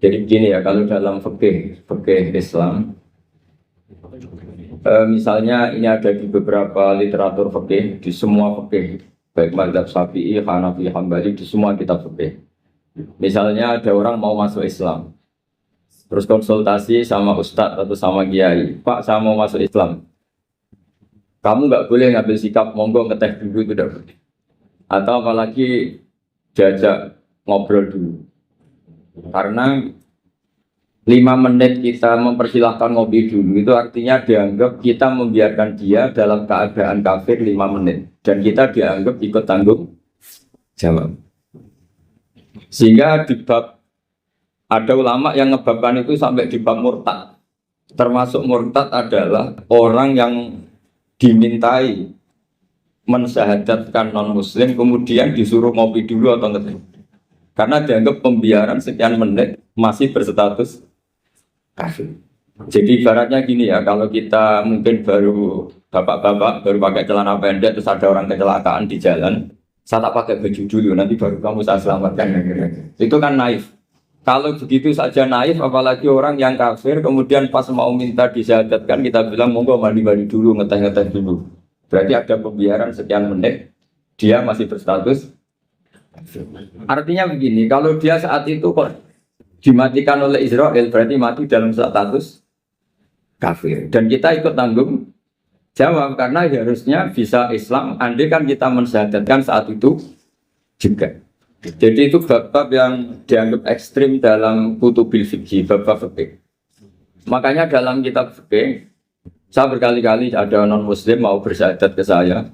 Jadi begini ya, kalau dalam fikih Islam, misalnya ini ada di beberapa literatur fikih, di semua fikih, baik mazhab Syafi'i, Hanafi, Hambali, di semua kitab fikih. Misalnya ada orang mau masuk Islam, terus konsultasi sama ustadz atau sama kiai, Pak saya mau masuk Islam, kamu nggak boleh ngambil sikap monggo ngeteh dulu itu tidak boleh. Atau apalagi diajak ngobrol dulu, karena 5 menit kita mempersilahkan ngopi dulu itu artinya dianggap kita membiarkan dia dalam keadaan kafir 5 menit dan kita dianggap ikut tanggung jawab. Sehingga di bab ada ulama yang ngebabkan itu sampai di bab murtad. Termasuk murtad adalah orang yang dimintai mensyahadatkan non muslim kemudian disuruh ngopi dulu atau ngeteh. Karena dianggap pembiaran sekian menit masih berstatus kafir. Jadi ibaratnya gini ya, kalau kita mungkin baru bapak-bapak baru pakai celana pendek terus ada orang kecelakaan di jalan, saya tak pakai baju dulu nanti baru kamu saya selamatkan. Itu kan naif. Kalau begitu saja naif, apalagi orang yang kafir kemudian pas mau minta disyahadatkan kita bilang monggo mandi-mandi dulu, ngeteh-ngeteh dulu. Berarti ada pembiaran sekian menit, dia masih berstatus. Artinya begini, kalau dia saat itu kok dimatikan oleh Israel, berarti mati dalam status kafir. Dan kita ikut tanggung jawab, karena harusnya bisa Islam, andai kan kita mensyahadatkan saat itu juga. Jadi itu bab-bab yang dianggap ekstrim dalam kutubil fikih, bab-bab fikih. Makanya dalam kitab fikih, saya berkali-kali ada non-muslim mau bersyahadat ke saya,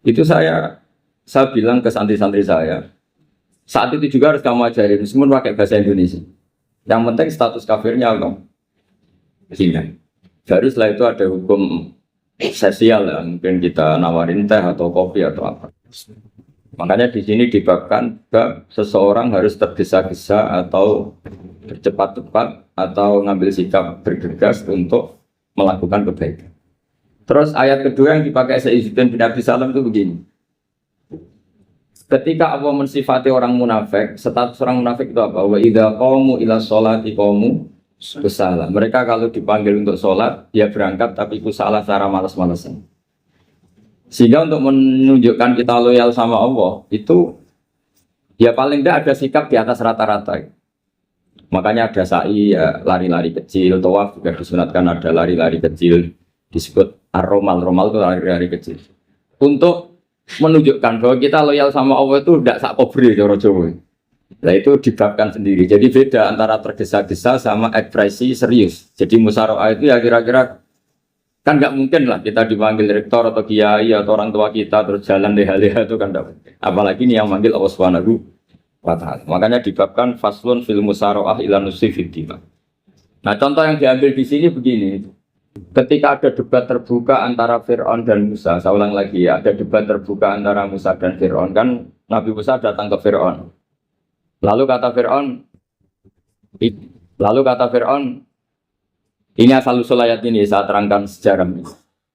itu saya bilang ke santri-santri saya, saat itu juga harus kamu ajarin, semua pakai bahasa Indonesia. Yang penting status kafirnya apa? Hina. Baru setelah itu ada hukum sosial ya, mungkin kita nawarin teh atau kopi atau apa. Makanya di sini dibabkan bab seseorang harus tergesa-gesa atau bercepat-cepat atau ngambil sikap bergegas untuk melakukan kebaikan. Terus ayat kedua yang dipakai Sayyidina bin Abi Salam itu begini. Ketika Allah mensifati orang munafik, status orang munafik itu apa? Wa idza qamu ila sholati qamu kusala. Mereka kalau dipanggil untuk sholat, dia berangkat tapi kusala secara malas-malasan. Sehingga untuk menunjukkan kita loyal sama Allah, itu ya paling tidak ada sikap di atas rata-rata. Makanya ada sa'i, ya, lari-lari kecil, tawaf juga disunatkan ada lari-lari kecil, disebut ar-romal, romal itu lari-lari kecil. Untuk menunjukkan bahwa kita loyal sama Allah itu tidak sak kobri cara Jawa. Nah itu dibabkan sendiri. Jadi beda antara tergesa-gesa sama ekspresi serius. Jadi musyawarah itu ya kira-kira kan nggak mungkin lah kita dipanggil rektor atau kiai atau orang tua kita terus jalan leha-leha itu kan nggak mungkin. Apalagi ini yang manggil Allah Subhanahu wa ta'ala. Makanya dibabkan faslun fil musyawarah ila nusi fiddina. Nah contoh yang diambil di sini begini. Ketika ada debat terbuka antara Fir'aun dan Musa, saya ulang lagi ya, ada debat terbuka antara Musa dan Fir'aun, kan Nabi Musa datang ke Fir'aun. Lalu kata Fir'aun, ini asal-usul ayat ini, saya terangkan sejarah.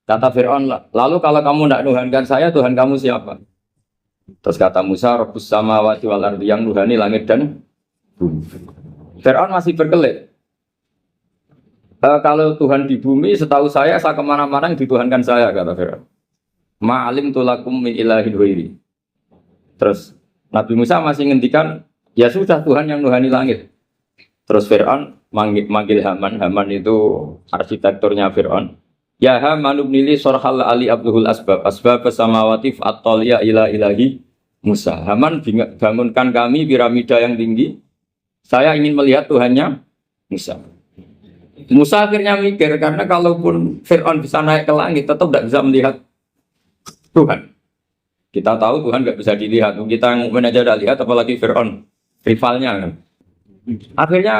Kata Fir'aun, lalu kalau kamu tidak nuhankan saya, Tuhan kamu siapa? Terus kata Musa, Rabbus samawati wal ardi, yang nuhani langit dan bumi. Fir'aun masih berkelit. Kalau Tuhan di bumi, setahu saya kemana-mana yang dituhankan saya, kata Fir'aun. Ma'alim tulakum min ilahin ghairi. Terus Nabi Musa masih ngendikan, ya sudah Tuhan yang nuhani langit. Terus Fir'aun manggil Haman. Haman itu arsitekturnya Fir'aun. Ya Haman ibnili sorhal ali abduhul asbab samawati fa'atoliya ila ilahi Musa. Haman bangunkan kami piramida yang tinggi. Saya ingin melihat Tuhannya Musa. Musa akhirnya mikir, karena kalaupun Fir'aun bisa naik ke langit, tetap tidak bisa melihat Tuhan. Kita tahu Tuhan nggak bisa dilihat. Kita yang mukmin aja udah lihat, apalagi Fir'aun, rivalnya kan. Akhirnya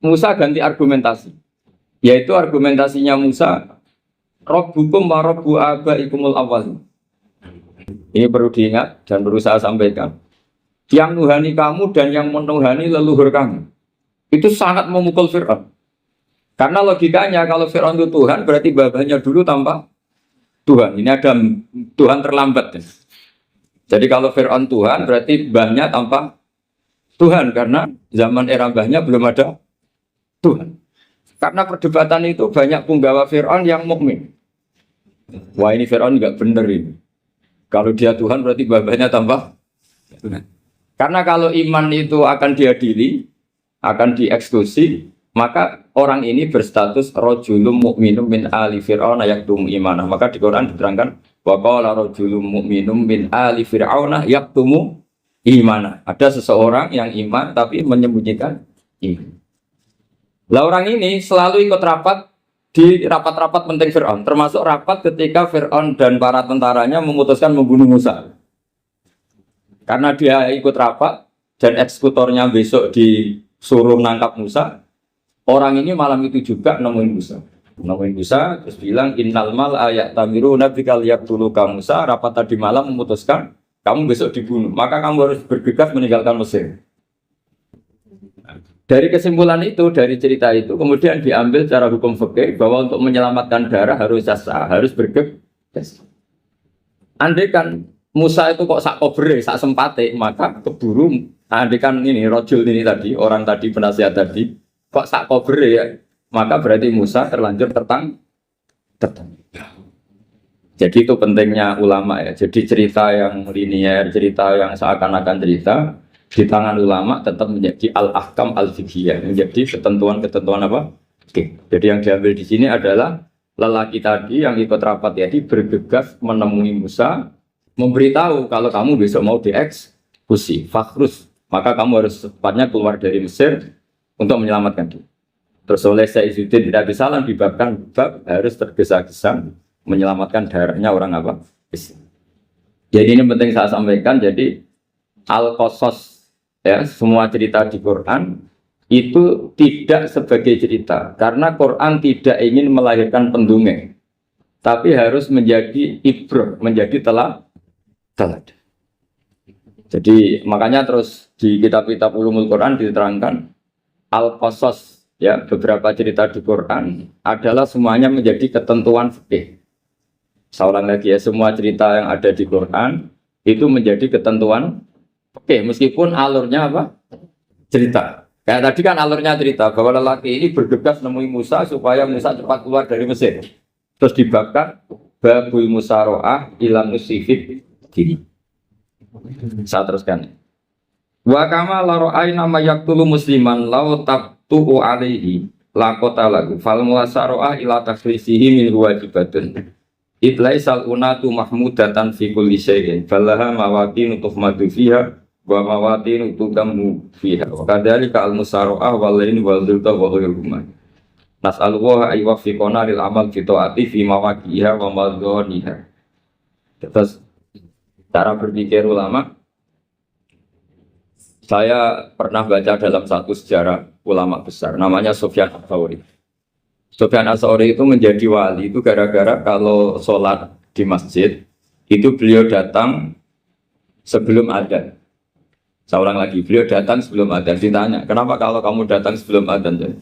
Musa ganti argumentasi. Yaitu argumentasinya Musa, Rabbukum wa Rabbu abaikumul awwal. Ini perlu diingat dan perlu saya sampaikan. Yang nuhani kamu dan yang menuhani leluhur kamu. Itu sangat memukul Fir'aun. Karena logikanya kalau Fir'aun itu Tuhan berarti babanya dulu tanpa Tuhan. Ini ada Tuhan terlambat. Jadi kalau Fir'aun Tuhan berarti mbahnya tanpa Tuhan karena zaman era mbahnya belum ada Tuhan. Karena perdebatan itu banyak punggawa Fir'aun yang mukmin. Wah ini Fir'aun nggak bener ini. Kalau dia Tuhan berarti mbahnya tambah Tuhan. Karena kalau iman itu akan diadili, akan dieksekusi, maka orang ini berstatus rojulum mukminum min ali Fir'aun yaktum imanah. Maka di Quran diterangkan wa qala rojulum mukminum min ali Fir'aun yaktumu imanah. Ada seseorang yang iman tapi menyembunyikan iman. Lah orang ini selalu ikut rapat di rapat-rapat penting Fir'aun, termasuk rapat ketika Fir'aun dan para tentaranya memutuskan membunuh Musa. Karena dia ikut rapat dan eksekutornya besok disuruh nangkap Musa, orang ini malam itu juga nemuin Musa. Nemuin Musa terus bilang innal mal ayat tamiru nabikal yaqtuluka Musa. Rapat tadi malam memutuskan kamu besok dibunuh, maka kamu harus bergegas meninggalkan Mesir. Dari kesimpulan itu, dari cerita itu, kemudian diambil secara hukum fikih bahwa untuk menyelamatkan darah harus jasa, harus bergegas. Andai kan Musa itu kok sak kobre, sak sempate, maka keburu. Andai kan ini rojul ini tadi, orang tadi penasihat tadi, kok sak kobre ya, maka berarti Musa terlanjur tertang. Jadi itu pentingnya ulama ya. Jadi cerita yang linier, cerita yang seakan-akan cerita, di tangan ulama tetap menjadi al-ahkam al-fiqhiyah, menjadi ketentuan-ketentuan apa? Oke. Jadi yang diambil di sini adalah lelaki tadi yang ikut rapat tadi bergegas menemui Musa, memberitahu kalau kamu besok mau dieksekusi, fakhrus, maka kamu harus secepatnya keluar dari Mesir untuk menyelamatkan diri. Terus oleh Saizuddin tidak bisa dibabkan bab harus tergesa-gesa menyelamatkan darahnya orang apa? Jadi ini penting saya sampaikan. Jadi al-qasas ya, semua cerita di Quran itu tidak sebagai cerita karena Quran tidak ingin melahirkan pendongeng, tapi harus menjadi ibrah, menjadi teladan. Jadi makanya terus di kitab-kitab ulumul Quran diterangkan al-qasas ya, beberapa cerita di Quran adalah semuanya menjadi ketentuan fikih. Saya ulang lagi ya, semua cerita yang ada di Quran itu menjadi ketentuan. Oke, meskipun alurnya apa? Cerita. Kayak tadi kan alurnya cerita bahwa lelaki ini bergegas nemui Musa supaya Musa cepat keluar dari Mesir. Terus dibakar babul musaroah ilam nusifid diri. Saya teruskan. Wa kama laro'ai nama yaktulu musliman lau tabtu'u alaihi lakota lagu fal muasaroah ila takhrisihi min wajibatun. Itlaisal unatu mahmudatan fi kulli syai'in falaha mawatin tuhmadu fiha wa mawatin tudamu fiha wa kadzalika al musara'ah wal lain wal dzulta wa ghairuhuma nas'alullah ay wafiqona lil amal fi taati fi mawaqiha wa madhaniha. Terus cara berpikir ulama, saya pernah baca dalam satu sejarah ulama besar namanya Sufyan Ats-Tsauri. Sufyan Ats-Tsauri itu menjadi wali itu gara-gara kalau sholat di masjid itu beliau datang sebelum adzan. Saya ulang lagi, beliau datang sebelum adzan. Ditanya, kenapa kalau kamu datang sebelum adzan?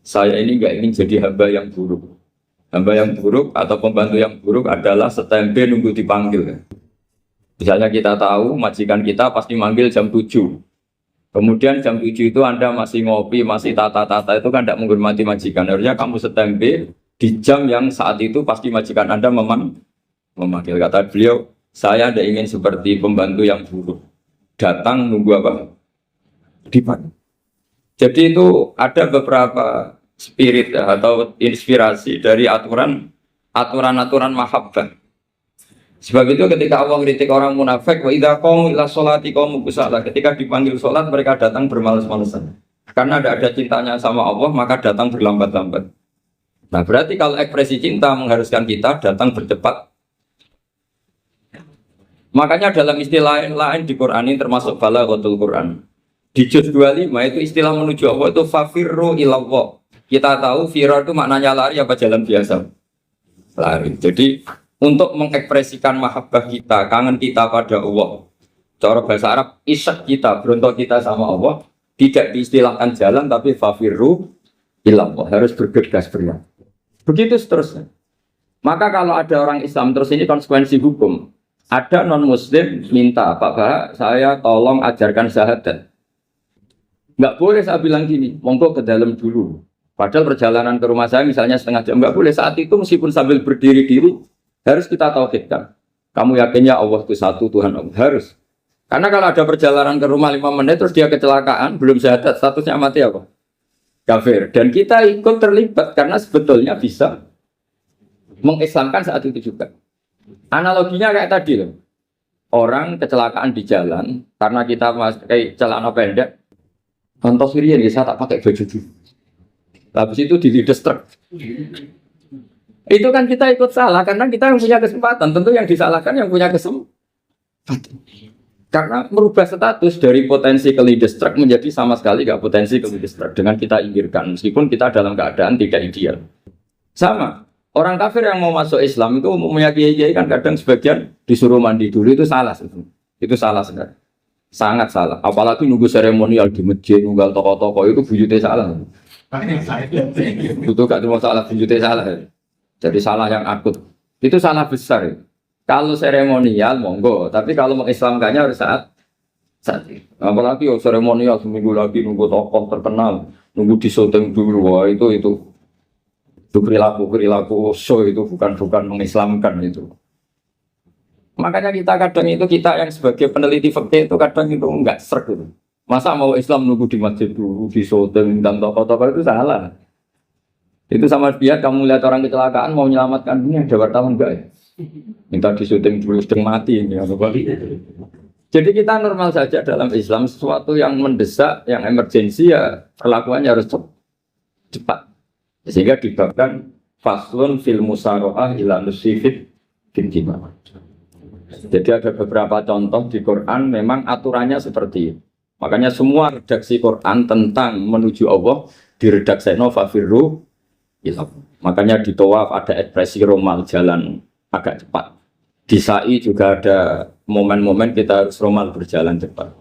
Saya ini nggak ingin jadi hamba yang buruk. Hamba yang buruk atau pembantu yang buruk adalah setempe nunggu dipanggil. Misalnya kita tahu majikan kita pasti manggil jam 7. Kemudian jam 7 itu Anda masih ngopi, masih tata-tata, itu kan tidak menghormati majikan. Harusnya kamu setempe di jam yang saat itu pasti majikan Anda memanggil. Kata beliau, saya tidak ingin seperti pembantu yang buruk. Datang nunggu apa? Dipanggil. Jadi itu ada beberapa spirit atau inspirasi dari aturan-aturan mahabbah. Sebab itu ketika Allah kritik orang munafik, wa idza qamu ila sholati qamu kusala, ketika dipanggil sholat mereka datang bermalas-malasan. Karena tidak ada cintanya sama Allah, maka datang berlambat-lambat. Nah, berarti kalau ekspresi cinta mengharuskan kita datang bercepat. Makanya dalam istilah lain di Quran ini termasuk balaghatul Quran. Di juz 25 itu istilah menuju Allah itu fafirru ilallah. Kita tahu firar itu maknanya lari apa jalan biasa. Lari. Jadi untuk mengekspresikan mahabbah kita, kangen kita pada Allah, cara bahasa Arab, isyak kita, berontok kita sama Allah, tidak diistilahkan jalan, tapi fafirru ilallah, harus bergegas berlari. Begitu seterusnya. Maka kalau ada orang Islam, terus ini konsekuensi hukum. Ada non-muslim minta, Pak Bah, saya tolong ajarkan syahadat. Nggak boleh saya bilang gini, monggo ke dalam dulu. Padahal perjalanan ke rumah saya misalnya setengah jam, nggak boleh. Saat itu meskipun sambil berdiri-diri, harus kita tauhidkan. Kamu yakinnya Allah itu satu, Tuhan Allah. Harus. Karena kalau ada perjalanan ke rumah 5 menit, terus dia kecelakaan, belum syahadat, statusnya mati apa? Kafir. Dan kita ikut terlibat, karena sebetulnya bisa mengislamkan saat itu juga. Analoginya kayak tadi loh. Orang kecelakaan di jalan, karena kita pakai celana pendek, contoh Surian, saya tak pakai baju dulu. Habis itu dilides truk. Itu kan kita ikut salah karena kita yang punya kesempatan. Tentu yang disalahkan yang punya kesempatan. Karena merubah status dari potensi kelides truk menjadi sama sekali nggak potensi kelides truk dengan kita inggirkan. Meskipun kita dalam keadaan tidak ideal. Sama. Orang kafir yang mau masuk Islam itu umumnya kiai-kiai kan kadang sebagian disuruh mandi dulu itu salah. Itu salah sekali. Sangat salah. Apalagi nunggu seremonial di masjid, nunggal toko-toko itu bujutnya salah. Itu gak cuma salah bujutnya salah. Jadi salah yang akut. Itu salah besar. Kalau seremonial monggo, tapi kalau mengislamkannya harus saat itu. Apalagi seremonial seminggu lagi nunggu tokoh terkenal, nunggu disyuting dulu. Wah, itu perilaku show itu bukan mengislamkan itu. Makanya kita yang sebagai peneliti fikih itu kadang itu enggak sreg itu. Masa mau Islam nunggu di masjid dulu, di syuting dan tokoh-tokoh itu salah. Itu sama dia kamu lihat orang kecelakaan mau menyelamatkan ini ada wartawan enggak ya? Minta di syuting dulu sedang mati ini atau balik. Jadi kita normal saja dalam Islam sesuatu yang mendesak, yang emergensi ya perlakuannya harus cepat. Sehingga dibabkan faslun fil musaroah ila nusifid bin jimah. Jadi ada beberapa contoh di Quran memang aturannya seperti itu. Makanya semua redaksi Quran tentang menuju Allah diredaksi fafirru ilah. Makanya di tawaf ada ekspresi romal jalan agak cepat. Di sa'i juga ada momen-momen kita harus romal berjalan cepat.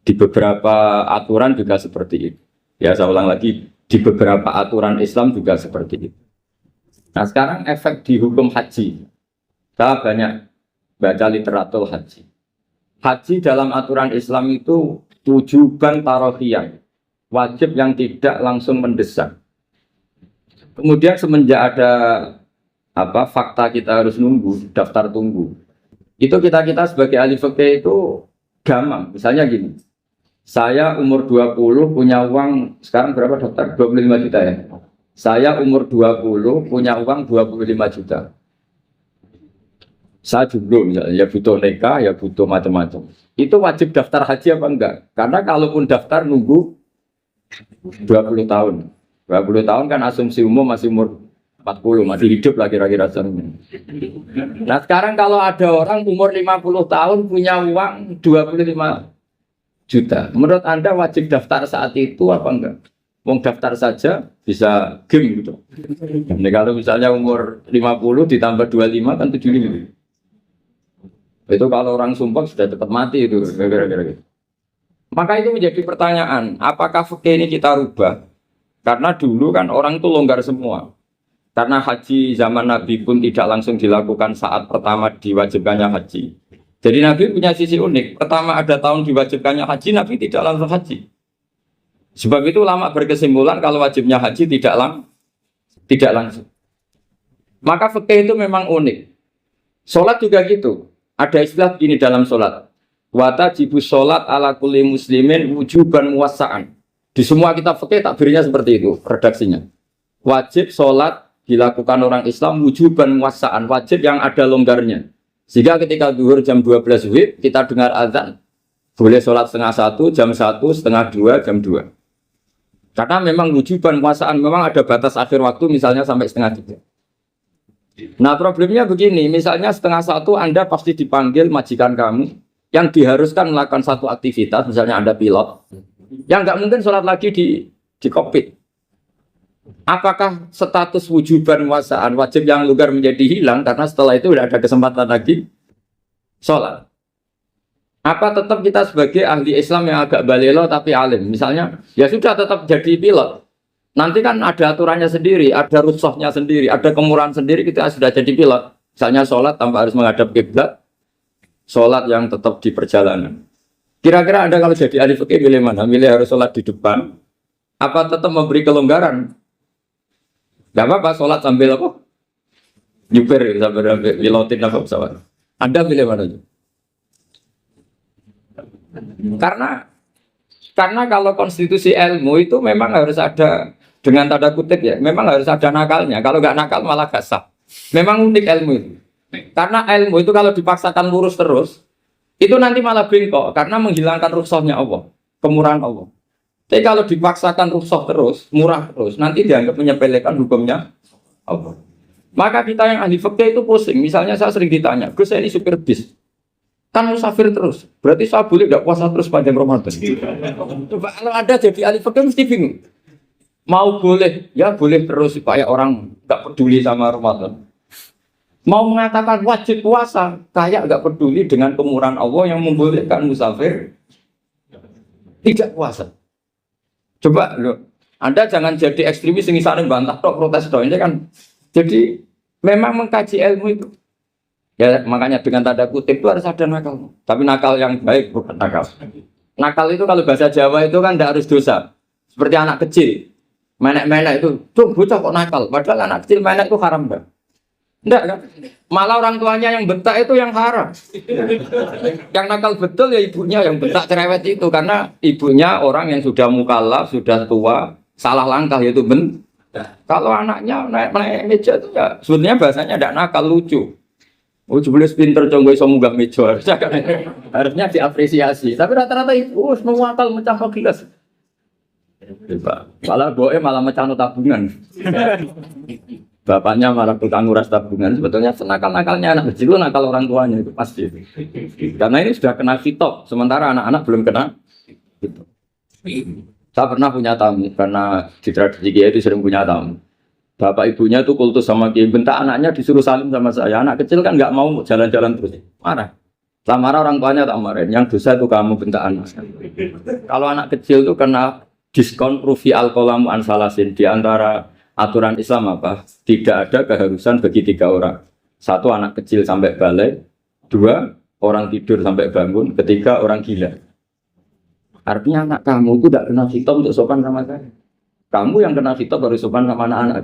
Di beberapa aturan juga seperti itu. Ya saya ulang lagi, di beberapa aturan Islam juga seperti itu. Nah sekarang efek di hukum haji. Saya banyak baca literatur haji. Haji dalam aturan Islam itu wujuban tarohiyah, wajib yang tidak langsung mendesak. Kemudian semenjak ada fakta kita harus nunggu, daftar tunggu. Itu kita sebagai ahli fikih itu gampang. Misalnya gini, saya umur 20 punya uang, sekarang berapa daftar? 25 juta ya. Saya umur 20 punya uang 25 juta. Saya jomblo misalnya, ya butuh nikah, ya butuh macam-macam. Itu wajib daftar haji apa enggak? Karena kalaupun daftar nunggu 20 tahun. 20 tahun kan asumsi umum masih umur 40, masih hidup lah kira-kira. Nah sekarang kalau ada orang umur 50 tahun punya uang 25 juta. Menurut Anda wajib daftar saat itu apa enggak? Wong daftar saja bisa game gitu. Jadi kalau misalnya umur 50 ditambah 25 kan 75. Itu kalau orang sumpah sudah cepat mati itu gara-gara gitu. Maka itu menjadi pertanyaan, apakah fikih ini kita rubah? Karena dulu kan orang itu longgar semua. Karena haji zaman Nabi pun tidak langsung dilakukan saat pertama diwajibkannya haji. Jadi Nabi punya sisi unik. Pertama ada tahun diwajibkannya haji, Nabi tidak langsung haji. Sebab itu ulama berkesimpulan kalau wajibnya haji tidak langsung. Maka fikih itu memang unik. Sholat juga gitu. Ada istilah begini dalam sholat. Watajibus sholat ala kulli muslimin wujuban muwassa'an. Di semua kitab fikih takbirnya seperti itu, redaksinya. Wajib sholat dilakukan orang Islam wujuban muwassa'an, wajib yang ada longgarnya. Sehingga ketika zuhur jam 12 WIB, kita dengar azan, boleh sholat setengah 1, jam 1, setengah 2, jam 2. Karena memang wujuban muwassa'an, memang ada batas akhir waktu misalnya sampai setengah 3. Nah problemnya begini, misalnya setengah 1 Anda pasti dipanggil majikan kamu yang diharuskan melakukan satu aktivitas, misalnya Anda pilot, yang nggak mungkin sholat lagi di kokpit. Apakah status wujuban muwassa'an wajib yang longgar menjadi hilang karena setelah itu tidak ada kesempatan lagi sholat? Apa tetap kita sebagai ahli Islam yang agak balelo tapi alim, misalnya ya sudah tetap jadi pilot. Nanti kan ada aturannya sendiri, ada rukhsahnya sendiri, ada kemurahan sendiri, kita sudah jadi pilot. Misalnya sholat tanpa harus menghadap kiblat, sholat yang tetap di perjalanan. Kira-kira Anda kalau jadi ahli fikih milih mana? Milih harus sholat di depan? Apa tetap memberi kelonggaran? Gak apa-apa sholat sambil apa? Nyupir sambil pilotin apa pesawat. Anda milih mana? Karena kalau konstitusi ilmu itu memang harus ada dengan tanda kutip ya, memang harus ada nakalnya. Kalau nggak nakal malah gak sah. Memang unik ilmu itu. Karena ilmu itu kalau dipaksakan lurus terus, itu nanti malah bengkok karena menghilangkan rukhsahnya Allah, kemurahan Allah. Tapi kalau dipaksakan rukhsah terus, murah terus, nanti dianggap menyepelekan hukumnya Allah. Maka kita yang ahli fikih itu pusing. Misalnya saya sering ditanya, Gus saya ini supir bis, kan musafir terus, berarti saya boleh nggak puasa terus panjang Ramadan? Coba kalau ada jadi ahli fikih mesti bingung. Mau boleh, ya boleh terus supaya orang nggak peduli sama Ramadan. Mau mengatakan wajib puasa, kayak nggak peduli dengan kemurahan Allah yang membolehkan musafir tidak puasa. Coba loh, Anda jangan jadi ekstremis yang saling bantah tok protes tok ini kan. Jadi memang mengkaji ilmu itu. Ya makanya dengan tanda kutip itu harus ada nakal. Tapi nakal yang baik bukan nakal. Nakal itu kalau bahasa Jawa itu kan tidak harus dosa. Seperti anak kecil. Menek-menek itu, tuh bocah kok nakal. Padahal anak kecil menek itu haram enggak? Enggak kan? Malah orang tuanya yang bentak itu yang haram. Yang nakal betul ya ibunya yang bentak cerewet itu. Karena ibunya orang yang sudah mukallaf, sudah tua, salah langkah yaitu bentak. Kalau anaknya naik meja itu ya sebenarnya bahasanya tidak nakal, lucu. Oh jelas pinter conggo iso munggah meja. Harusnya diapresiasi. Tapi rata-rata ibu semua akal mecah gelas. Malah boe malah mecah tabungan. Bapaknya malah tukang nguras tabungan. Sebetulnya senakal-nakalnya anak kecil, nakal orang tuanya itu pasti. Karena ini sudah kena khitab, sementara anak-anak belum kena khitab. Saya pernah punya tamu, karena di tradisi Kiai itu sering punya tamu. Bapak ibunya itu kultus sama Kiai, bentak anaknya disuruh salim sama saya. Anak kecil kan nggak mau jalan-jalan terus, marah. Tak marah orang tuanya tak marahin. Yang dosa itu kamu bentak anak. Kalau anak kecil itu kena diskon rufi al-qalamu ansalasin. Di antara aturan Islam apa? Tidak ada keharusan bagi 3 orang. 1 anak kecil sampai balik, 2 orang tidur sampai bangun, 3 orang gila. Artinya anak kamu itu tidak kena khitab untuk sopan sama saya. Kamu yang kena khitab baru sopan sama anak-anak.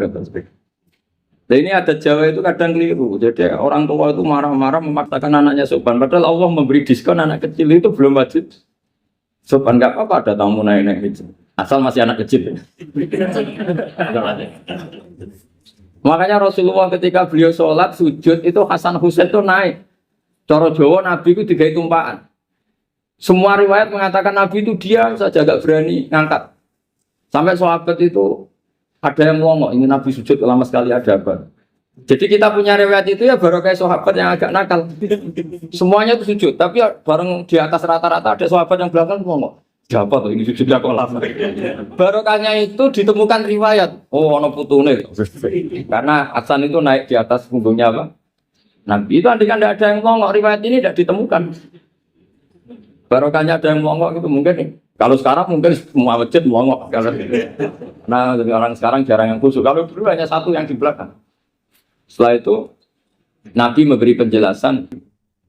Nah ini ada Jawa itu kadang keliru. Jadi orang tua itu marah-marah memaksakan anaknya sopan. Padahal Allah memberi diskon anak kecil itu belum wajib sopan. Gak apa-apa ada tamu naik-naik itu. Asal masih anak kecil. Makanya Rasulullah ketika beliau sholat sujud itu Hasan Husain itu naik. Cara Jawa Nabi itu 3 tumpahan. Semua riwayat mengatakan Nabi itu diam saja, gak berani ngangkat. Sampai sahabat itu ada yang ngomong, ini Nabi sujud lama sekali ada apa. Jadi kita punya riwayat itu ya baru kayak sahabat yang agak nakal. Semuanya itu sujud, tapi bareng di atas rata-rata ada sahabat yang belakang ngomong, siapa tuh ini sujudnya kok lama. Barokahnya itu ditemukan riwayat, oh ono putune. Karena Hasan itu naik di atas punggungnya apa? Nabi itu andikan tidak ada yang ngomong, riwayat ini tidak ditemukan. Barokahnya ada yang mongok itu mungkin nih. Kalau sekarang mungkin semua masjid mongok. Nah orang sekarang jarang yang khusyuk. Kalau dulu hanya 1 yang di belakang. Setelah itu Nabi memberi penjelasan.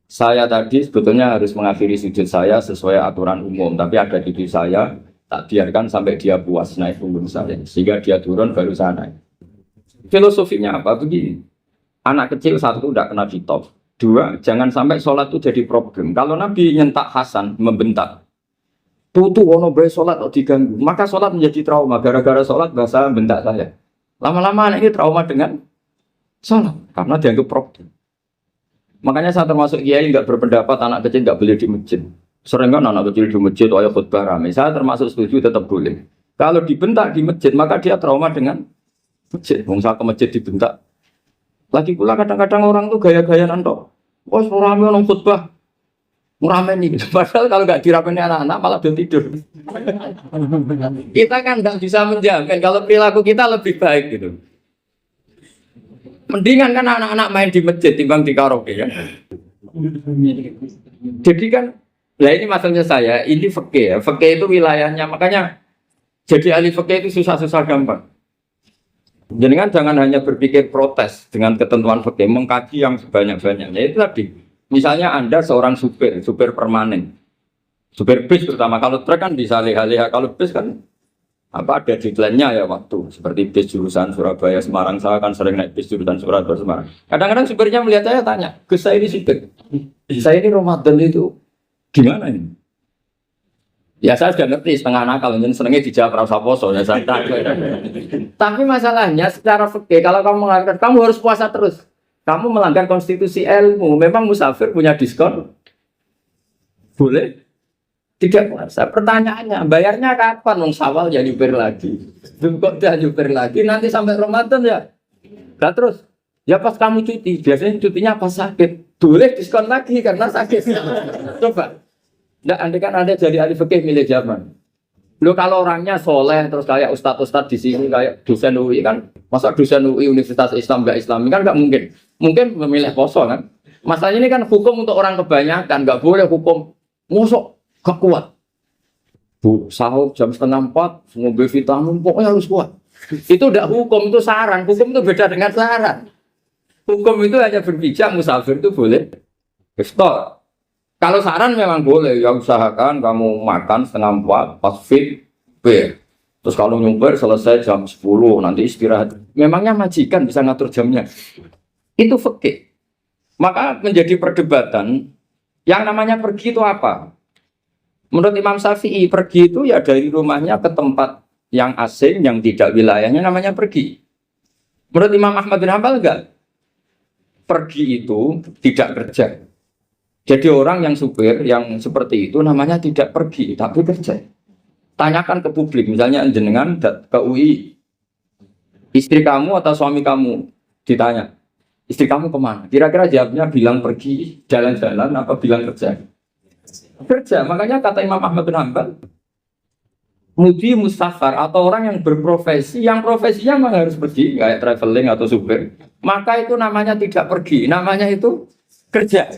Saya tadi sebetulnya harus mengakhiri sujud saya sesuai aturan umum. Tapi ada diri saya tak biarkan sampai dia puas naik punggung saya. Sehingga dia turun baru saya naik. Filosofinya apa? Begini. Anak kecil 1 tidak kena khitab. 2, jangan sampai sholat itu jadi problem. Kalau Nabi nyentak Hasan, membentak, tuh ono bae sholat kok diganggu, maka sholat menjadi trauma. Gara-gara sholat bahasa bentak saya. Lama-lama anak ini trauma dengan sholat, karena dianggap problem. Makanya saya termasuk kiai nggak berpendapat anak kecil nggak boleh di masjid. Sering kan anak kecil di masjid, ayo khutbah ramai. Saya termasuk setuju tetap boleh. Kalau dibentak di masjid, maka dia trauma dengan masjid. Bangsa ke masjid dibentak. Lagi pula kadang-kadang orang tuh gaya-gaya nantok. Wah, rame orang khutbah. Rame nih. Padahal kalau nggak diramein anak-anak malah belum tidur. Kita kan nggak bisa menjamin kalau perilaku kita lebih baik gitu. Mendingan kan anak-anak main di masjid timbang di karaoke ya. Jadi kan, ya ini maksudnya saya, ini fikih ya. Fikih itu wilayahnya, makanya jadi ahli fikih itu susah-susah gampang. Jadi kan jangan hanya berpikir protes dengan ketentuan fikih, mengkaji yang sebanyak-banyaknya. Itu tadi, misalnya Anda seorang supir permanen. Supir bis terutama, kalau truk kan bisa leha-leha, kalau bis kan apa ada deadline-nya ya waktu. Seperti bis jurusan Surabaya Semarang, saya kan sering naik bis jurusan Surabaya Semarang. Kadang-kadang supirnya melihat saya tanya, "Gus, saya ini supir. Saya ini Ramadan itu gimana ini?" Ya saya sudah ngerti setengah nakal, dan senengnya dijawab rasa poso ya santai. Tapi masalahnya secara fikih kalau kamu mengatakan kamu harus puasa terus, kamu melanggar konstitusi ilmu. Memang musafir punya diskon, boleh tidak puasa. Pertanyaannya, bayarnya kapan? Wong Syawal ya nyupir lagi, kok dah nyupir lagi nanti sampai Ramadan ya. Nah terus, ya pas kamu cuti, biasanya cutinya pas sakit, boleh diskon lagi karena sakit. Coba. Nggak, andai kan Anda jadi ahli fikih milih zaman. Lo kalau orangnya soleh terus kayak ustadz-ustadz di sini kayak dosen UI kan, masa dosen UI Universitas Islam nggak Islami kan nggak mungkin. Mungkin memilih poso kan. Masalahnya ini kan hukum untuk orang kebanyakan, nggak boleh hukum musuh gak kuat. Bu sahur jam 3:30 ngombe vitamin pokoknya harus kuat. Itu udah hukum, itu saran. Hukum itu beda dengan saran. Hukum itu hanya berpijak musafir itu boleh. Stop. Kalau saran memang boleh, ya usahakan kamu makan 3:30 pas fit, terus kalau nyumpir selesai jam 10, nanti istirahat. Memangnya majikan bisa ngatur jamnya? Itu fikih. Maka menjadi perdebatan, yang namanya pergi itu apa? Menurut Imam Syafi'i, pergi itu ya dari rumahnya ke tempat yang asing, yang tidak wilayahnya namanya pergi. Menurut Imam Ahmad bin Hanbal enggak? Pergi itu tidak kerja. Jadi orang yang supir yang seperti itu namanya tidak pergi, tapi kerja. Tanyakan ke publik, misalnya jenengan ke UI, istri kamu atau suami kamu ditanya, istri kamu kemana? Kira-kira jawabnya bilang pergi, jalan-jalan, apa bilang kerja? Kerja. Makanya kata Imam Ahmad bin Hanbal, mudi mustafar atau orang yang berprofesi, yang profesinya memang harus pergi, kayak traveling atau supir, maka itu namanya tidak pergi, namanya itu kerja.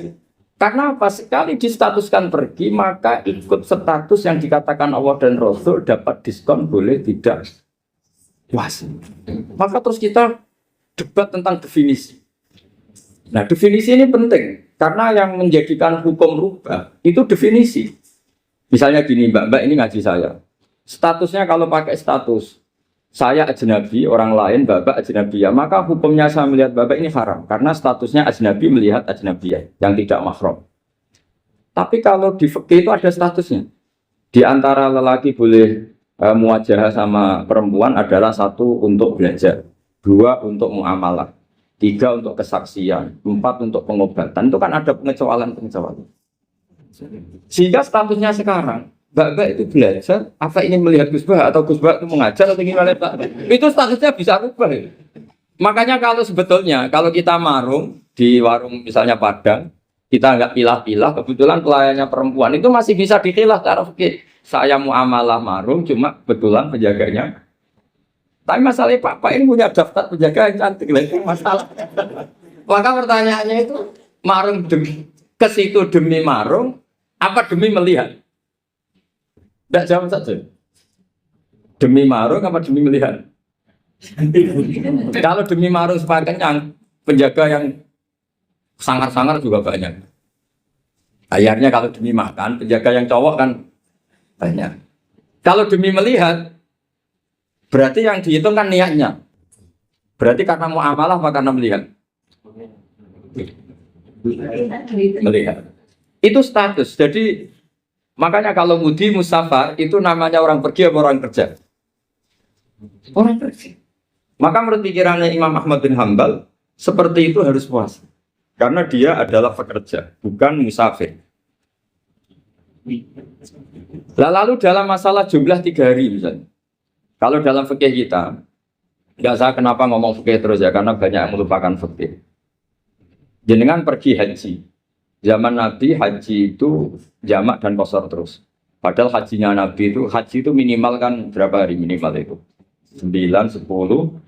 Karena apa? Sekali distatuskan pergi, maka ikut status yang dikatakan Allah dan Rasul dapat diskon, boleh tidak puasa. Maka terus kita debat tentang definisi. Nah, definisi ini penting karena yang menjadikan hukum rubah itu definisi. Misalnya gini, Mbak ini ngaji saya. Statusnya kalau pakai status saya ajnabi, orang lain Bapak ajnabiyah, maka hukumnya saya melihat Bapak ini haram karena statusnya ajnabi melihat ajnabiyah yang tidak mahram. Tapi kalau di fikih itu ada statusnya. Di antara lelaki boleh muwajahah sama perempuan adalah 1 untuk belajar, 2 untuk muamalah, 3 untuk kesaksian, 4 untuk pengobatan. Itu kan ada pengecualian. Sehingga statusnya sekarang Mbak itu belajar, apa ingin melihat Gus Bah atau Gus Bah itu mengajar atau ingin melihat Mbak? Itu statusnya bisa rubah. Ya. Makanya kalau sebetulnya kalau kita marung di warung misalnya Padang, kita nggak pilah-pilah, kebetulan pelayannya perempuan itu masih bisa dikilah cara fikih. Saya muamalah marung, cuma kebetulan penjaganya. Tapi masalahnya Pak ini punya daftar penjaga yang cantik, itu masalah. Maka pertanyaannya itu marung ke situ demi marung, apa demi melihat? Tidak jawab saja. Demi marung apa demi melihat? Kalau demi marung supaya kenyang, penjaga yang sangar-sangar juga banyak. Akhirnya kalau demi makan, penjaga yang cowok kan banyak. Kalau demi melihat, berarti yang dihitung kan niatnya. Berarti karena muamalah apa karena melihat? Melihat. Itu status. Jadi makanya kalau mudi musafar itu namanya orang pergi atau orang kerja? Orang kerja. Maka menurut pikirannya Imam Ahmad bin Hanbal seperti itu harus puasa. Karena dia adalah pekerja, bukan musafir. Lalu dalam masalah jumlah 3 hari misalnya. Kalau dalam fikih kita, nggak saya kenapa ngomong fikih terus ya, karena banyak yang melupakan fikih. Jenengan pergi haji. Zaman Nabi haji itu jamak dan qashar terus. Padahal hajinya Nabi itu, haji itu minimal kan berapa hari minimal itu? 9, 10,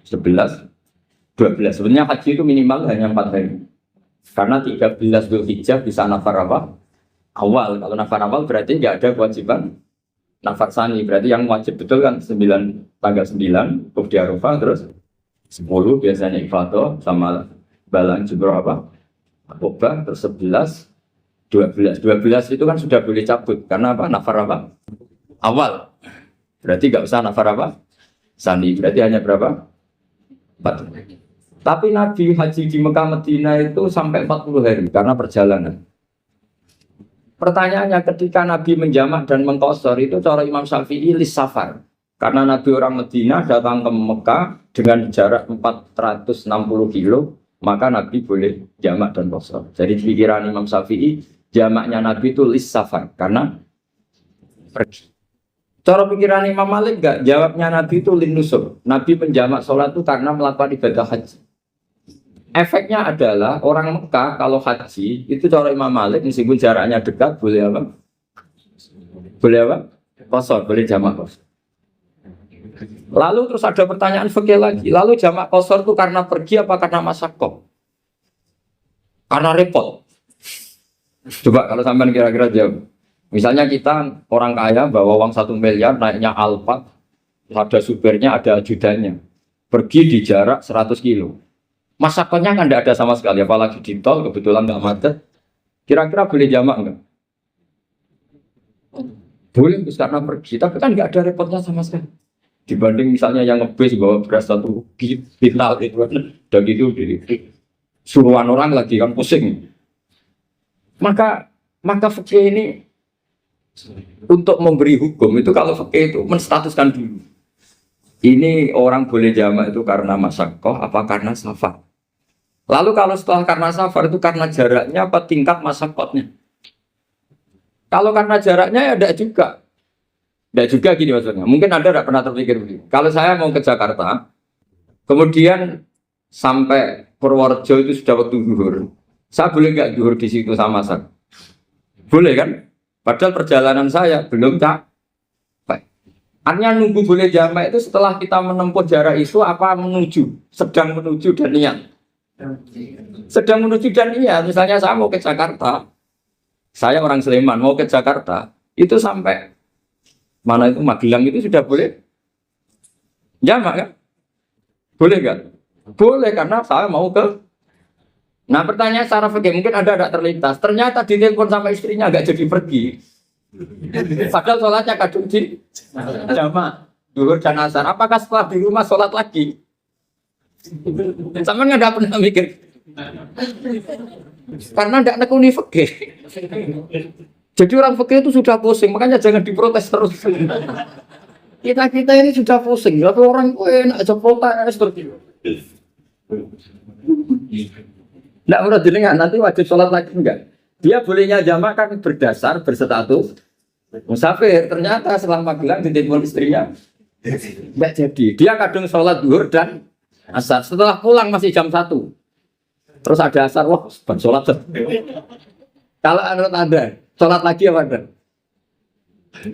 11, 12. Sebenarnya haji itu minimal hanya 4 hari. Karena 13 Dzulhijjah bisa nafar apa? Awal. Kalau nafar awal berarti nggak ada kewajiban nafar sani. Berarti yang wajib betul kan tanggal 9 Wukuf di Arafah, terus 10 biasanya ifadah sama balang jumroh apa? Akobah, terus 11, 12 itu kan sudah boleh cabut karena apa? Nafar apa? Awal. Berarti nggak usah nafar apa? Sani. Berarti hanya berapa? 4. Tapi Nabi haji di Mekah Medina itu sampai 40 hari karena perjalanan. Pertanyaannya ketika Nabi menjamak dan mengqasar itu cara Imam Syafi'i lis safar. Karena Nabi orang Medina datang ke Mekah dengan jarak 460 kilo, maka Nabi boleh jamak dan qasar. Jadi pikiran Imam Syafi'i, jamaknya Nabi itu lis safar karena pergi. Cara pikiran Imam Malik enggak, jawabnya Nabi itu lin nusuk. Nabi menjamak sholat itu karena melakukan ibadah haji. Efeknya adalah orang Mekah kalau haji itu cara Imam Malik meskipun jaraknya dekat boleh apa? Boleh apa? Qasar, boleh jamak qasar. Lalu terus ada pertanyaan fikih lagi. Lalu jamak qasar itu karena pergi apa karena masyaqqah? Karena repot. Coba kalau sampean kira-kira jawab. Misalnya kita orang kaya bawa uang 1 miliar naiknya Alphard, ada supirnya, ada ajudannya. Pergi di jarak 100 kilo. Masyaqqahnya kan tidak ada sama sekali, apalagi di tol kebetulan nggak macet. Kira-kira boleh jamak nggak? Boleh, karena pergi, tapi kan nggak ada repotnya sama sekali. Dibanding misalnya yang ngebis bawa beras 1 kintal itu, dan itu suruhan orang lagi kan pusing. Maka fikih ini untuk memberi hukum itu kalau fikih itu menstatuskan dulu. Ini orang boleh jamak itu karena masyaqqah apa karena safar. Lalu kalau setelah karena safar itu karena jaraknya apa tingkat masyaqqahnya. Kalau karena jaraknya ya tidak juga. Tidak juga gini maksudnya. Mungkin Anda tidak pernah terpikir begini. Kalau saya mau ke Jakarta, kemudian sampai Purworejo itu sudah waktu zuhur. Saya boleh nggak zuhur di situ sama masak? Boleh kan? Padahal perjalanan saya belum capek. Artinya nunggu boleh jamak itu setelah kita menempuh jarak itu apa menuju, sedang menuju dan niat. Sedang menuju dan niat. Misalnya saya mau ke Jakarta, saya orang Sleman mau ke Jakarta, itu sampai mana itu Magelang itu sudah boleh jamak kan? Boleh kan? Boleh karena saya mau ke. Nah pertanyaan secara fikih mungkin ada terlintas. Ternyata ditelepon sama istrinya agak jadi pergi. Padahal sholatnya kadung di jamak zuhur dan asar. Apakah setelah di rumah sholat lagi? Sama nggak pernah mikir. Karena tidak nekuni fikih. Jadi orang fikih itu sudah pusing, makanya jangan diprotes terus. Kita ini sudah pusing, tapi orang itu enak aja protes terus. Tidak pernah dengar nanti wajib sholat lagi enggak? Dia bolehnya jamak kan berdasar berstatus musafir. Ternyata setelah Magelang ditelepon istrinya enggak jadi. Dia kadang sholat zuhur dan asar. Setelah pulang masih jam 1. Terus ada asar, wah sholat. Kalau menurut Anda sholat lagi apa Anda?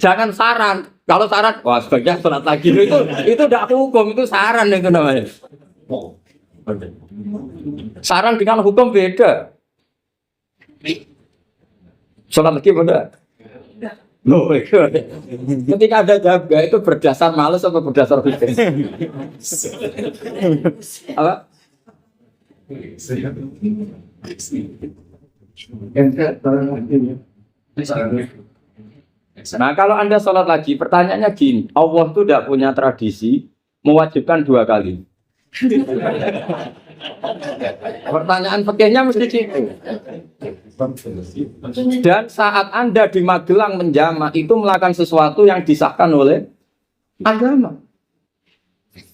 Jangan saran. Kalau saran, wah sebaiknya sholat lagi. Itu tidak hukum, itu saran itu namanya. Saran dengan hukum beda. Sholat lagi beda. No, ketika ada jaga itu berdasar malas atau berdasar hukum? Apa? Nah kalau Anda sholat lagi, pertanyaannya gini, Allah itu tidak punya tradisi mewajibkan 2 kali. Pertanyaan fikihnya mesti gitu. Dan saat Anda di Magelang menjamak itu melakukan sesuatu yang disahkan oleh agama.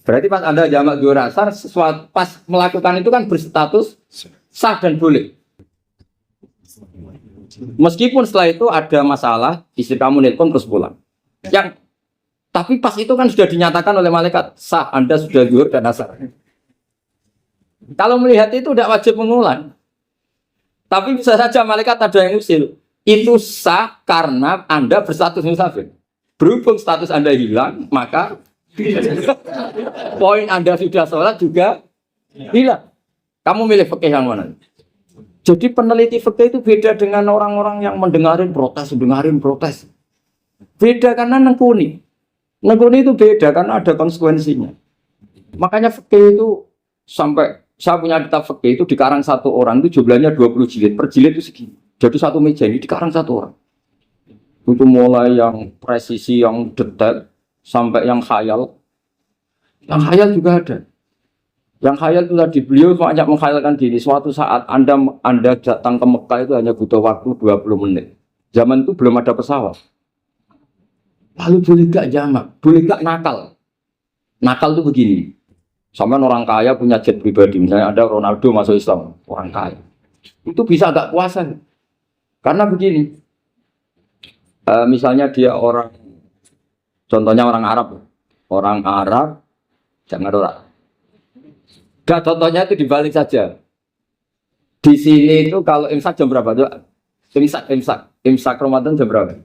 Berarti pas Anda jamak zuhur asar, sesuatu pas melakukan itu kan berstatus sah dan boleh. Meskipun setelah itu ada masalah, istri kamu nelpon terus pulang. Tapi pas itu kan sudah dinyatakan oleh malaikat sah, Anda sudah zuhur dan asar. Kalau melihat itu tidak wajib mengulang. Tapi bisa saja malaikat ada yang usil. Itu sah karena Anda berstatus musafir. Berhubung status Anda hilang, maka poin Anda sudah sholat juga hilang. Kamu milih fikih yang mana? Jadi peneliti fikih itu beda dengan orang-orang yang dengarin protes. Beda karena nengkuni. Nengkuni itu beda karena ada konsekuensinya. Makanya fikih itu sampai saya punya kitab fikih itu dikarang 1 orang itu jumlahnya 20 jilid. Per jilid itu segini. Jadi satu meja ini dikarang satu orang. Itu mulai yang presisi, yang detail, sampai yang khayal. Yang khayal juga ada. Yang khayal itu tadi, beliau banyak mengkhayalkan diri. Suatu saat Anda datang ke Mekah itu hanya butuh waktu 20 menit. Zaman itu belum ada pesawat. Lalu boleh gak jamak? Boleh gak nakal? Nakal itu begini. Sama orang kaya punya jet pribadi. Misalnya ada Ronaldo masuk Islam. Orang kaya. Itu bisa gak puasa. Karena begini. Misalnya dia orang, contohnya orang Arab. Orang Arab, jangan orang. Gak, contohnya itu dibalik saja. Di sini itu kalau imsak jam berapa? Imsak Ramadan jam berapa?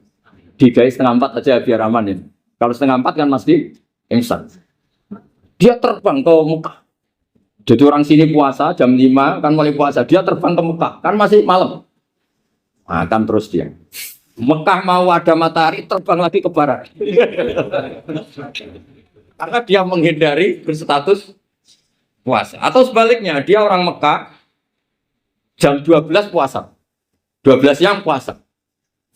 Di guys 3:30 aja biar aman ya. Kalau 3:30 kan mesti imsak. Dia terbang ke Mekah. Jadi orang sini puasa jam 5 kan mulai puasa. Dia terbang ke Mekah kan masih malam. Makan terus dia. Mekah mau ada matahari terbang lagi ke barat. Karena dia menghindari berstatus puasa. Atau sebaliknya, dia orang Mekah jam 12 puasa. 12 siang puasa.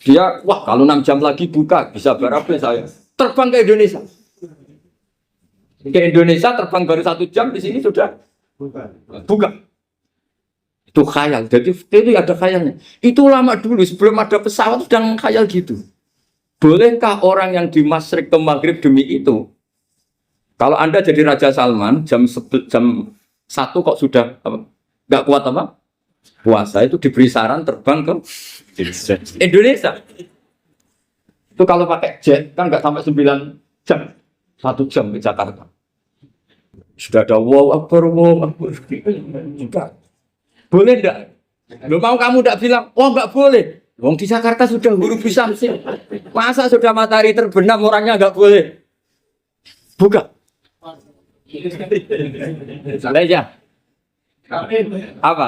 Dia, wah kalau 6 jam lagi buka, bisa berapa saya. Terbang ke Indonesia. Ke Indonesia terbang baru 1 jam, di sini sudah buka. Itu khayal. Jadi itu ada khayalnya. Itu lama dulu sebelum ada pesawat sudah khayal gitu. Bolehkah orang yang di Masyriq ke Maghrib demi itu? Kalau Anda jadi Raja Salman jam 1 kok sudah nggak kuat apa? Puasa itu diberi saran terbang ke Indonesia. Itu kalau pakai jet kan nggak sampai 9 jam. 1 jam ke Jakarta. Sudah ada wow akbar. Boleh enggak? Lo mau kamu enggak bilang, oh enggak boleh. Wong di Jakarta sudah huruf syamsi. Masa sudah matahari terbenam orangnya enggak boleh? Buka. Salah apa?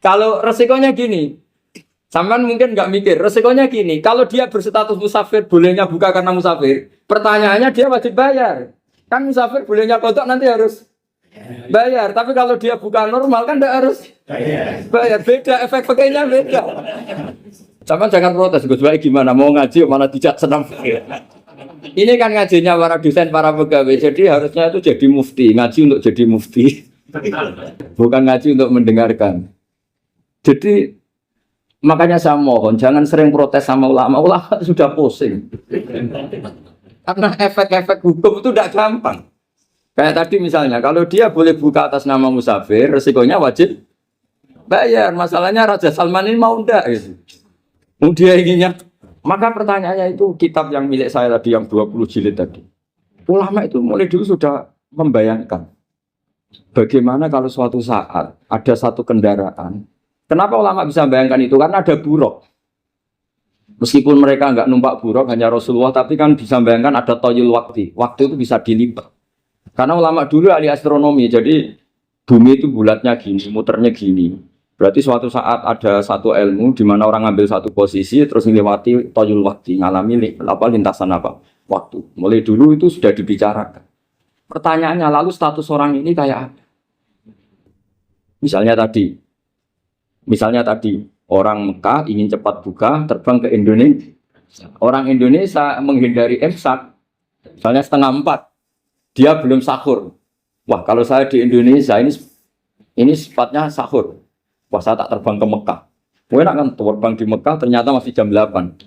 Kalau resikonya gini, sampean mungkin nggak mikir. Resikonya gini, kalau dia berstatus musafir, bolehnya buka karena musafir. Pertanyaannya dia wajib bayar. Kan musafir bolehnya kodok nanti harus bayar. Tapi kalau dia buka normal kan tidak harus bayar. Beda efek-efeknya beda. Sampean jangan protes, Gus. Baik gimana? Mau ngaji mana tidak senang. Ini kan ngajinya para dosen, para pegawai. Jadi harusnya itu jadi mufti. Ngaji untuk jadi mufti. Bukan ngaji untuk mendengarkan. Jadi makanya saya mohon jangan sering protes sama ulama. Ulama sudah pusing. Karena efek-efek hukum itu tidak gampang. Kayak tadi misalnya, kalau dia boleh buka atas nama musafir, resikonya wajib bayar. Masalahnya Raja Salman ini mau enggak gitu. Dia inginnya. Maka pertanyaannya itu kitab yang milik saya tadi yang 20 jilid tadi. Ulama itu mulai dulu sudah membayangkan bagaimana kalau suatu saat ada satu kendaraan. Kenapa ulama bisa membayangkan itu? Karena ada buruk. Meskipun mereka enggak numpak buruk hanya Rasulullah, tapi kan bisa membayangkan ada toyul waktu. Waktu itu bisa dilipat. Karena ulama dulu ahli astronomi, jadi bumi itu bulatnya gini, muternya gini. Berarti suatu saat ada satu ilmu di mana orang ngambil satu posisi terus melewati toyul waktu, ngalami lintasan waktu. Mulai dulu itu sudah dibicarakan. Pertanyaannya lalu status orang ini kayak apa? Misalnya tadi orang Mekah ingin cepat buka terbang ke Indonesia. Orang Indonesia menghindari imsak, misalnya 3:30. Dia belum sahur. Wah, kalau saya di Indonesia ini sifatnya sahur. Wah, saya tak terbang ke Mekah. Enak kan terbang di Mekah ternyata masih jam 8.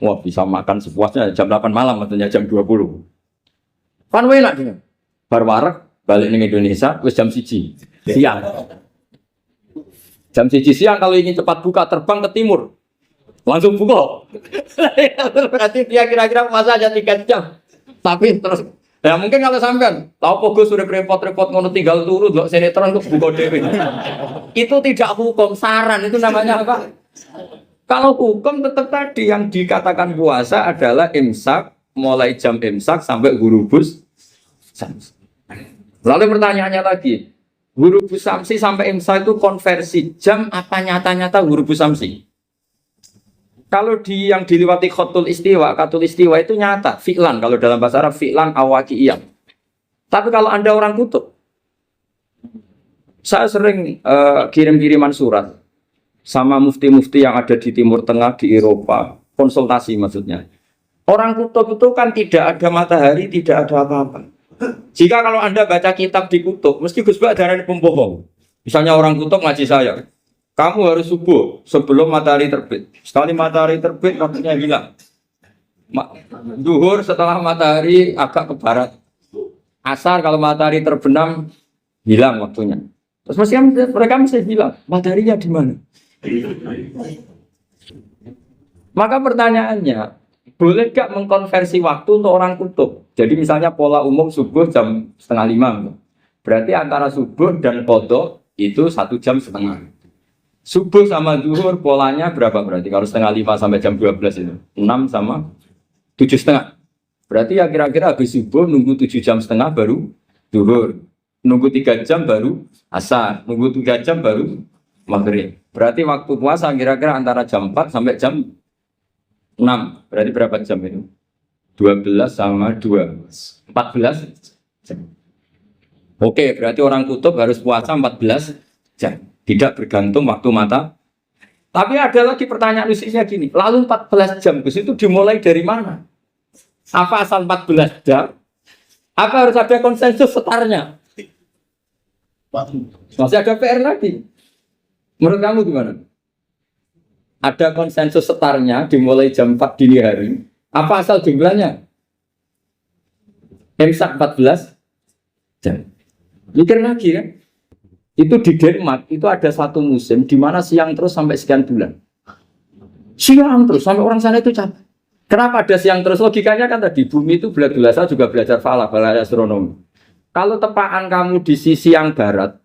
Wah, bisa makan sepuasnya jam 8 malam katanya jam 20. Kan enak dia. Bar wareg balik ke Indonesia wis jam 1 siang. Jam 1 siang kalau ingin cepat buka terbang ke timur. Langsung buka. Berarti dia kira-kira puasa aja 3 jam. Tapi terus ya mungkin kalau sampean tahu Pogo sudah repot-repot ngono tinggal turu ndelok sinetron kok buka dhewe. Itu tidak hukum, saran itu namanya apa? Kalau hukum tetap tadi yang dikatakan puasa adalah imsak mulai jam imsak sampai ghurubus syams. Lalu pertanyaannya lagi, ghurubus syamsi sampai imsak itu konversi jam apa nyata-nyata ghurubus syamsi? Kalau yang diliwati khatul istiwa itu nyata, fi'lan kalau dalam bahasa Arab fi'lan awaqiyah. Tapi kalau Anda orang kutub, Saya sering kirim-kiriman surat sama mufti-mufti yang ada di Timur Tengah, di Eropa, konsultasi maksudnya. Orang kutub itu kan tidak ada matahari, tidak ada apa-apa. Jika kalau Anda baca kitab di kutub, mesti Gus Bak darahnya pembohong. Misalnya orang kutub ngaji saya, kamu harus subuh sebelum matahari terbit. Sekali matahari terbit, waktunya hilang. Duhur setelah matahari agak ke barat. Asar kalau matahari terbenam, hilang waktunya. Terus mereka mesti bilang, mataharinya di mana? Maka pertanyaannya, boleh gak mengkonversi waktu untuk orang kutub? Jadi misalnya pola umum subuh jam 4:30. Berarti antara subuh dan qadha itu 1 jam setengah. Subuh sama zuhur polanya berapa berarti? Kalau 4:30 sampai jam 12 itu 6 sama 7:30. Berarti ya kira-kira habis subuh nunggu 7 jam setengah baru zuhur. Nunggu 3 jam baru asar. Nunggu 3 jam baru maghrib. Berarti waktu puasa kira-kira antara jam 4 sampai jam 6, berarti berapa jam itu? 12 sama 2, 14 jam. Oke, berarti orang kutub harus puasa 14 jam. Tidak bergantung waktu mata. Tapi ada lagi pertanyaan lucunya gini, lalu 14 jam itu dimulai dari mana? Apa asal 14 jam? Apa harus ada konsensus setarnya? Masih ada PR lagi. Menurut kamu gimana? Ada konsensus setarnya dimulai jam 4 dini hari. Apa asal jumlahnya? Imsak 14 jam. Mikir lagi kan? Itu di Denmark itu ada satu musim di mana siang terus sampai sekian bulan. Siang terus sampai orang sana itu capek. Kenapa ada siang terus? Logikanya kan tadi bumi itu saya juga belajar falak, belajar astronomi. Kalau tepaan kamu di sisi yang barat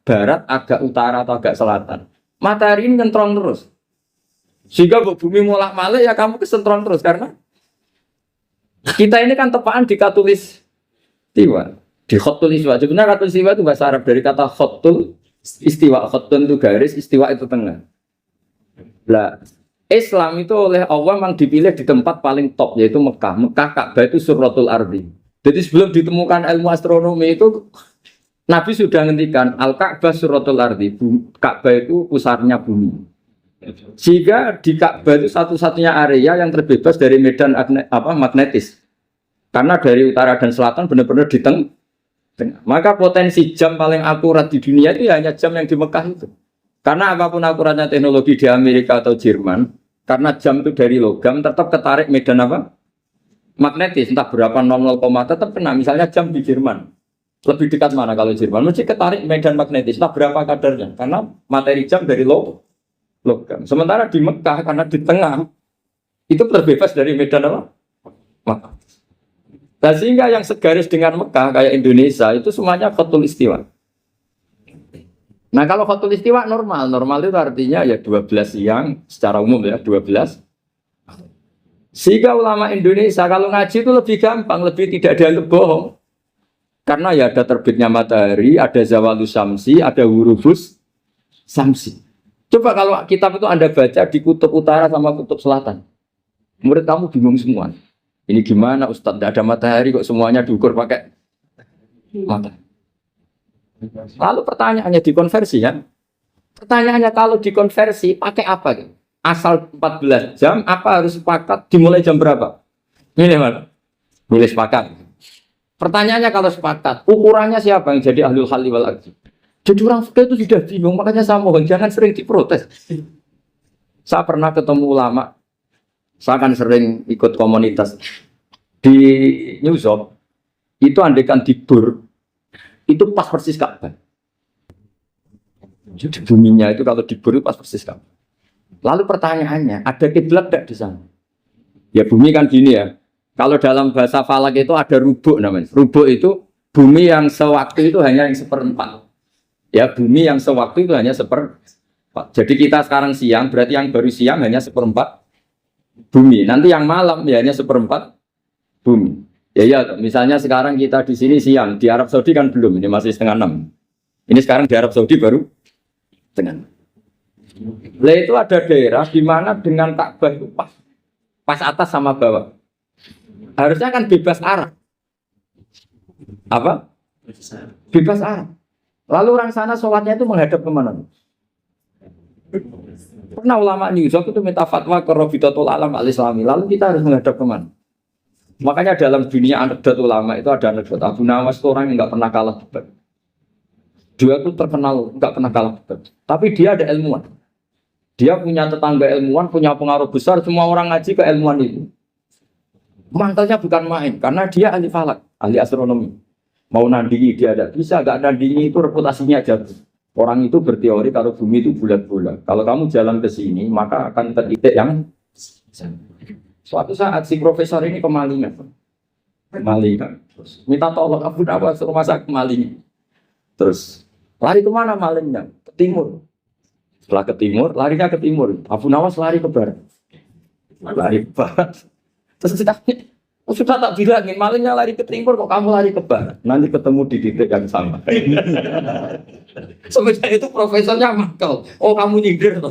agak utara atau agak selatan, matahari ini nyentrong terus. Sehingga bumi molak-malik ya kamu kesentron terus karena kita ini kan tepaan di katulis istiwa, di khotul istiwa. Sebenarnya katulis istiwa itu bahasa Arab dari kata khotul istiwa. Khotul itu garis, istiwa itu tengah. Nah, Islam itu oleh Allah memang dipilih di tempat paling top yaitu Mekah. Mekah Ka'bah itu surratul ardi. Jadi sebelum ditemukan ilmu astronomi itu Nabi sudah ngendikan Al-Ka'bah surratul ardi. Ka'bah itu pusarnya bumi. Jika di Ka'bah itu satu-satunya area yang terbebas dari medan magnetis. Karena dari utara dan selatan benar-benar di tengah. Maka potensi jam paling akurat di dunia itu hanya jam yang di Mekah itu. Karena apapun akuratnya teknologi di Amerika atau Jerman, karena jam itu dari logam tetap ketarik medan magnetis. Entah berapa 00, tetap kena. Misalnya jam di Jerman. Lebih dekat mana kalau Jerman? Mesti ketarik medan magnetis. Entah berapa kadarnya. Karena materi jam dari logam. Sementara di Mekah karena di tengah itu terbebas dari medan Mekah. Nah, sehingga yang segaris dengan Mekah kayak Indonesia itu semuanya khotul istiwa. Nah kalau khotul istiwa normal itu artinya ya 12 siang secara umum ya 12. Sehingga ulama Indonesia kalau ngaji itu lebih gampang, lebih tidak dianggap bohong. Karena ya ada terbitnya matahari, ada zawalus samsi, ada hurufus samsi. Coba kalau kitab itu Anda baca di kutub utara sama kutub selatan. Murid kamu bingung semua. Ini gimana Ustadz? Tidak ada matahari kok semuanya diukur pakai matahari. Lalu pertanyaannya dikonversi kan? Pertanyaannya kalau dikonversi pakai apa? Gitu? Asal 14 jam, apa harus sepakat dimulai jam berapa? Milih mana? Milih sepakat. Pertanyaannya kalau sepakat, ukurannya siapa yang jadi ahlul halli wal aqdi? Jadi orang fikih itu sudah bingung, makanya saya mohon jangan sering diprotes. Saya pernah ketemu ulama, saya kan sering ikut komunitas di New York, itu andekan dibur, itu pas persis Ka'bah. Jadi buminya itu kalau dibur itu pas persis Ka'bah. Lalu pertanyaannya, ada kiblat tidak di sana? Ya bumi kan gini ya, kalau dalam bahasa falak itu ada rubuk namanya. Rubuk itu bumi yang sewaktu itu hanya yang 1/4. Ya bumi yang sewaktu itu hanya 1/4. Jadi kita sekarang siang, berarti yang baru siang hanya 1/4 bumi. Nanti yang malam ya hanya 1/4 bumi. Ya, misalnya sekarang kita di sini siang, di Arab Saudi kan belum, ini masih 5:30. Ini sekarang di Arab Saudi baru 5:30. Lah itu ada daerah di mana dengan Ka'bah itu pas atas sama bawah. Harusnya kan bebas arah. Apa? Bebas arah. Lalu orang sana sholatnya itu menghadap kemana? Pernah ulama New York itu minta fatwa ke Rabitatul Alam al-Islami. Lalu kita harus menghadap kemana? Makanya dalam dunia anekdot ulama itu ada anekdot Abu Nawas itu orang yang nggak pernah kalah debat. Dia itu terkenal nggak pernah kalah debat. Tapi dia ada ilmuwan. Dia punya tetangga ilmuwan, punya pengaruh besar. Semua orang ngaji ke ilmuwan itu. Mantelnya bukan main, karena dia ahli falak, ahli astronomi. Mau nandingi dia ada bisa, nggak nandingi itu reputasinya jatuh. Orang itu berteori kalau bumi itu bulat-bulat. Kalau kamu jalan ke sini, maka akan tertitik yang suatu saat si profesor ini kemalingan. Terus minta tolong Abu Nawas rumah sakit maling. Terus lari kemana malingnya? Ke timur. Setelah ke timur, larinya ke timur. Abu Nawas lari ke barat. Lari ke barat. Terus ditanya, sudah tak bilangin malingnya lari ke timur, kok kamu lari ke barat? Nanti ketemu di titik yang sama. Sebenarnya itu profesornya makal. Oh kamu nyindir.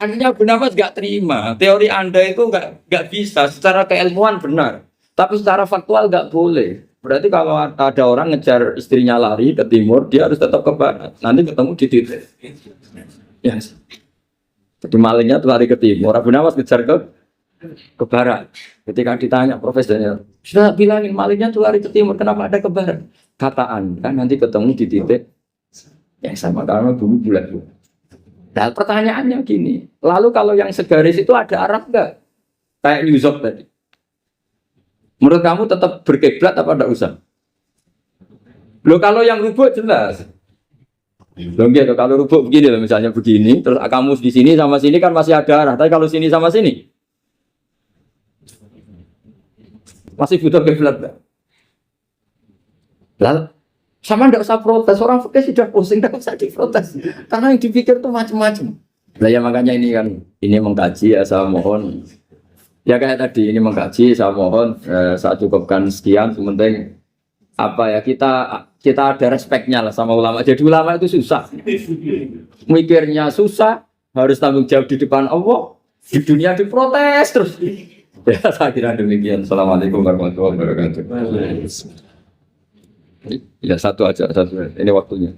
Akhirnya Abu Nawas gak terima. Teori Anda itu gak bisa. Secara keilmuan benar. Tapi secara faktual gak boleh. Berarti kalau ada orang ngejar istrinya lari ke timur, dia harus tetap ke barat. Nanti ketemu di titik. Yes. Jadi malingnya tuh lari ke timur. Abu Nawas ngejar ke barat. Ketika ditanya profesornya, sudah bilangin malingnya tuh lari ke timur, kenapa ada ke barat? Kata Anda nanti ketemu di titik yang sama karena bumi bulat. Nah pertanyaannya gini, lalu kalau yang segaris itu ada Arab nggak? Kayak New York tadi. Menurut kamu tetap berkiblat apa enggak usah? Loh kalau yang rubuk jelas. Loh gitu, kalau rubuk begini loh, misalnya begini, terus kamu di sini sama sini kan masih ada arah. Tapi kalau sini sama sini masih butuh kiblat enggak? Lalu sama enggak usah protes, orang fikih sudah pusing, enggak usah diprotes. Karena yang dipikir itu macam-macam. Lah ya makanya ini kan, ini mengkaji ya saya mohon. Ya kayak tadi ini mengkaji, saya mohon saya cukupkan sekian. Sementing apa ya kita ada respeknya lah sama ulama. Jadi ulama itu susah, mikirnya susah, harus tanggung jawab di depan Allah, di dunia diprotes terus. Ya saya kira demikian. Assalamualaikum warahmatullahi wabarakatuh. Ya satu aja, satu. Ini waktunya.